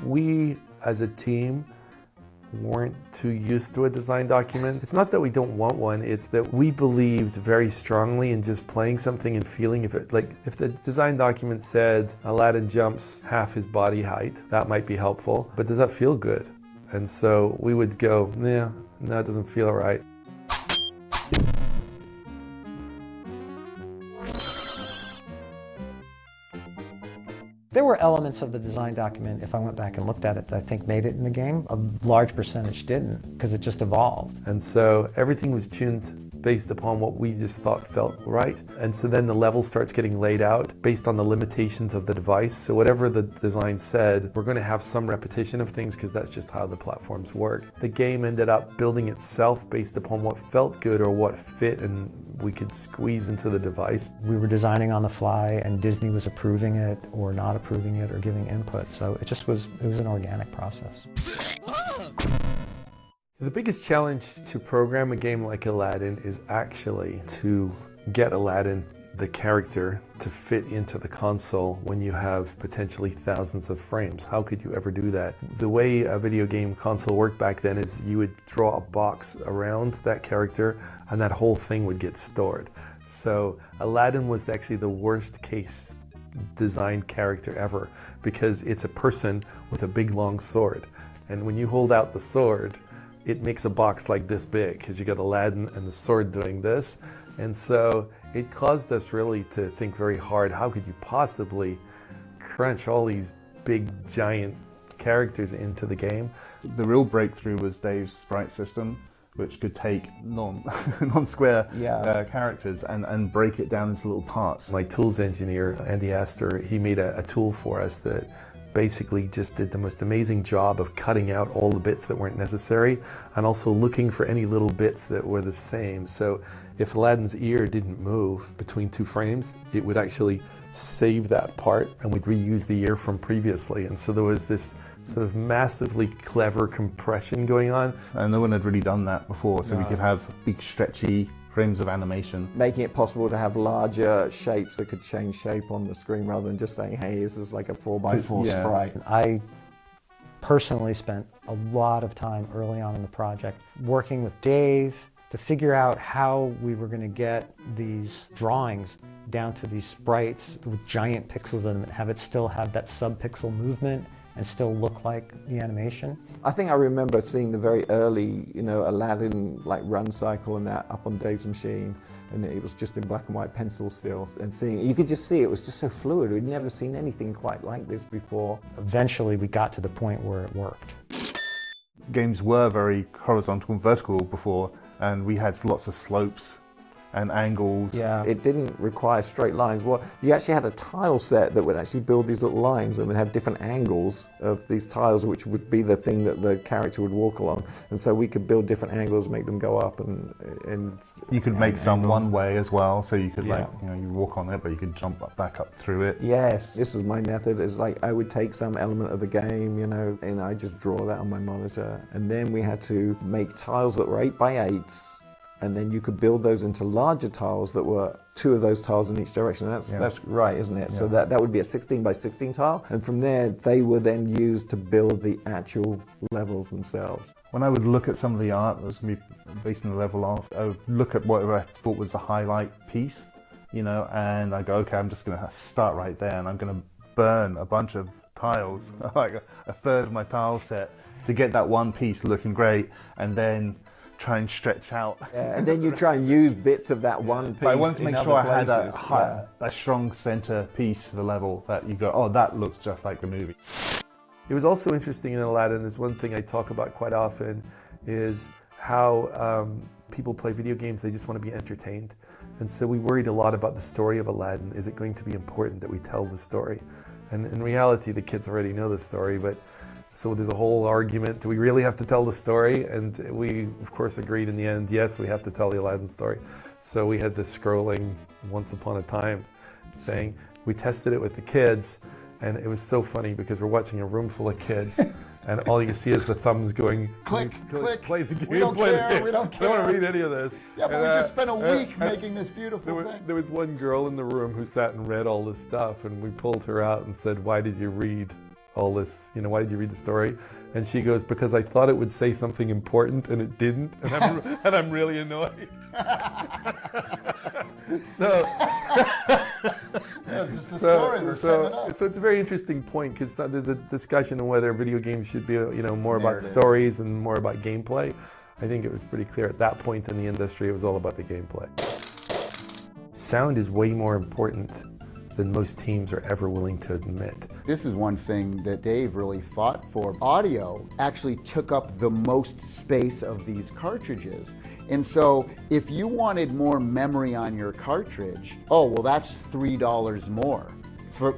We, as a team, weren't too used to a design document. It's not that we don't want one, it's that we believed very strongly in just playing something and feeling if it, like if the design document said Aladdin jumps half his body height, that might be helpful, but does that feel good? And so we would go, yeah, no, it doesn't feel right. There were elements of the design document, if I went back and looked at it, that I think made it in the game. A large percentage didn't, because it just evolved. And so everything was tuned based upon what we just thought felt right. And so then the level starts getting laid out based on the limitations of the device. So whatever the design said, we're going to have some repetition of things because that's just how the platforms work. The game ended up building itself based upon what felt good or what fit and we could squeeze into the device. We were designing on the fly and Disney was approving it or not approving it or giving input. So it was an organic process. The biggest challenge to program a game like Aladdin is actually to get Aladdin, the character, to fit into the console when you have potentially thousands of frames. How could you ever do that? The way a video game console worked back then is you would draw a box around that character and that whole thing would get stored. So Aladdin was actually the worst case designed character ever because it's a person with a big long sword. And when you hold out the sword, it makes a box like this big because you got Aladdin and the sword doing this. And so it caused us really to think very hard, how could you possibly crunch all these big giant characters into the game? The real breakthrough was Dave's sprite system, which could take non-square characters and break it down into little parts. My tools engineer, Andy Astor, he made a tool for us that basically just did the most amazing job of cutting out all the bits that weren't necessary and also looking for any little bits that were the same. So if Aladdin's ear didn't move between two frames, it would actually save that part and we'd reuse the ear from previously. And so there was this sort of massively clever compression going on. And no one had really done that before, so we could have big stretchy frames of animation. Making it possible to have larger shapes that could change shape on the screen rather than just saying, hey, this is like a 4x4 sprite. I personally spent a lot of time early on in the project working with Dave to figure out how we were going to get these drawings down to these sprites with giant pixels in them and have it still have that sub-pixel movement and still look like the animation. I think I remember seeing the very early, Aladdin like run cycle and that up on Dave's machine, and it was just in black and white pencil still, and seeing it, you could just see it was just so fluid. We'd never seen anything quite like this before. Eventually we got to the point where it worked. Games were very horizontal and vertical before, and we had lots of slopes and angles. Yeah, it didn't require straight lines. Well, you actually had a tile set that would actually build these little lines and would have different angles of these tiles, which would be the thing that the character would walk along. And so we could build different angles, make them go up, and you could make some one way as well, so you could you walk on it, but you could jump back up through it. Yes, this was my method. Is like I would take some element of the game, and I just draw that on my monitor, and then we had to make tiles that were 8x8s. And then you could build those into larger tiles that were 2 of those tiles in each direction. That's right, isn't it? Yeah. So that would be a 16x16 tile. And from there, they were then used to build the actual levels themselves. When I would look at some of the art that was going to be based on the level art, I would look at whatever I thought was the highlight piece, and I go, okay, I'm just going to start right there, and I'm going to burn a bunch of tiles, like a third of my tile set, to get that one piece looking great, and then try and stretch out. Yeah, and then you try and use bits of that one piece. But I wanted to make sure I had a strong center piece of the level that you go, oh, that looks just like the movie. It was also interesting in Aladdin, there's one thing I talk about quite often, is how people play video games, they just want to be entertained. And so we worried a lot about the story of Aladdin. Is it going to be important that we tell the story? And in reality, the kids already know the story, but so there's a whole argument, do we really have to tell the story? And we, of course, agreed in the end, yes, we have to tell the Aladdin story. So we had this scrolling Once Upon a Time thing. We tested it with the kids, and it was so funny because we're watching a room full of kids, and all you see is the thumbs going, click, click, play the game, we don't play care, the game. we don't care. I don't want to read any of this. Yeah, but we just spent a week making this beautiful thing. There was one girl in the room who sat and read all this stuff, and we pulled her out and said, why did you read all this, why did you read the story? And she goes, because I thought it would say something important and it didn't, and I'm really annoyed. So, it's just the story. They're setting it up. so it's a very interesting point, because there's a discussion on whether video games should be, more about Narrative. stories and more about gameplay. I think it was pretty clear at that point in the industry, it was all about the gameplay. Sound is way more important than most teams are ever willing to admit. This is one thing that Dave really fought for. Audio actually took up the most space of these cartridges. And so if you wanted more memory on your cartridge, oh, well, that's $3 more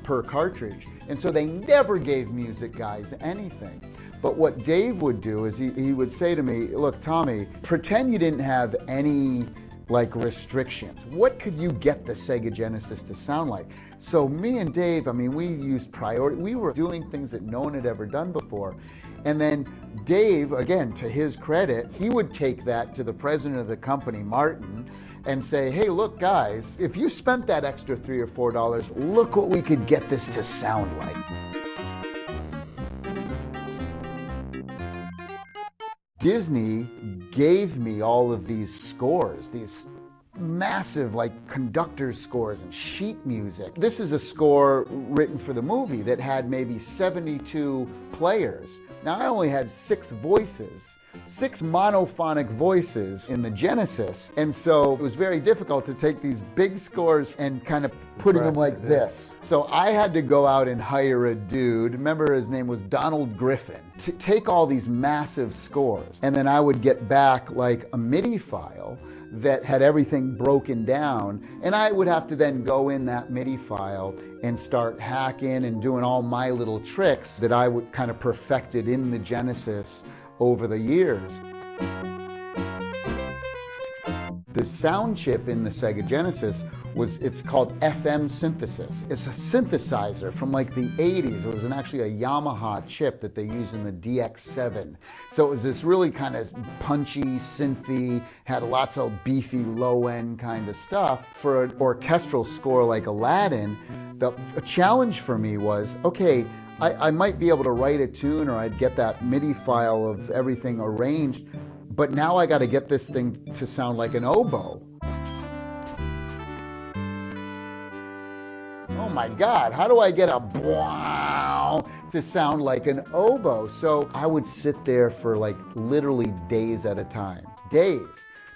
per cartridge. And so they never gave music guys anything. But what Dave would do is he would say to me, look, Tommy, pretend you didn't have any restrictions. What could you get the Sega Genesis to sound like? So me and Dave, we used priority. We were doing things that no one had ever done before. And then Dave, again, to his credit, he would take that to the president of the company, Martin, and say, hey, look, guys, if you spent that extra $3 or $4, look what we could get this to sound like. Disney gave me all of these scores, these massive conductor scores and sheet music. This is a score written for the movie that had maybe 72 players. Now I only had 6 voices, 6 monophonic voices in the Genesis, and so it was very difficult to take these big scores and kind of putting them like this. So I had to go out and hire a dude, remember his name was Donald Griffin, to take all these massive scores, and then I would get back a MIDI file that had everything broken down, and I would have to then go in that MIDI file and start hacking and doing all my little tricks that I would kind of perfected in the Genesis over the years. The sound chip in the Sega Genesis it's called FM synthesis. It's a synthesizer from the 80s. It was actually a Yamaha chip that they used in the DX7. So it was this really kind of punchy, synthy, had lots of beefy low-end kind of stuff. For an orchestral score like Aladdin, a challenge for me was, okay, I might be able to write a tune, or I'd get that MIDI file of everything arranged, but now I got to get this thing to sound like an oboe. Oh my God, how do I get a wow to sound like an oboe? So I would sit there for literally days at a time, days,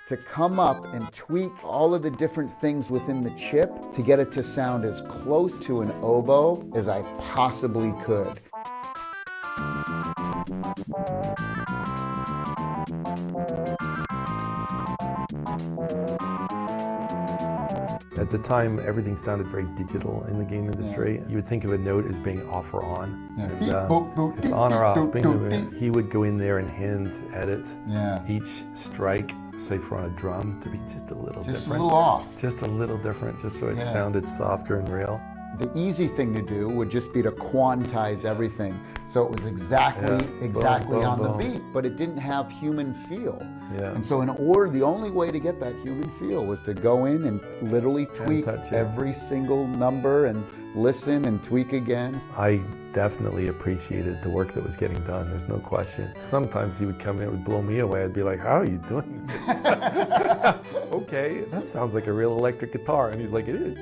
to come up and tweak all of the different things within the chip to get it to sound as close to an oboe as I possibly could. At the time, everything sounded very digital in the game industry. You would think of a note as being off or on. Yeah. And, Beep, boop, boop, it's beep, on or off. beep, doop, doop, beep. He would go in there and hand edit Yeah. each strike, say for on a drum, to be just a little Just a different. little off. Just a little different, just so it Yeah. sounded softer and real. The easy thing to do would just be to quantize everything so it was exactly Boom, on the boom. beat, but it didn't have human feel. Yeah. And so the only way to get that human feel was to go in and literally tweak touch it. every single number and listen and tweak again. I definitely appreciated the work that was getting done. There's no question. Sometimes he would come in, it would blow me away. I'd be like, how are you doing this? Okay, that sounds like a real electric guitar. And he's like, it is.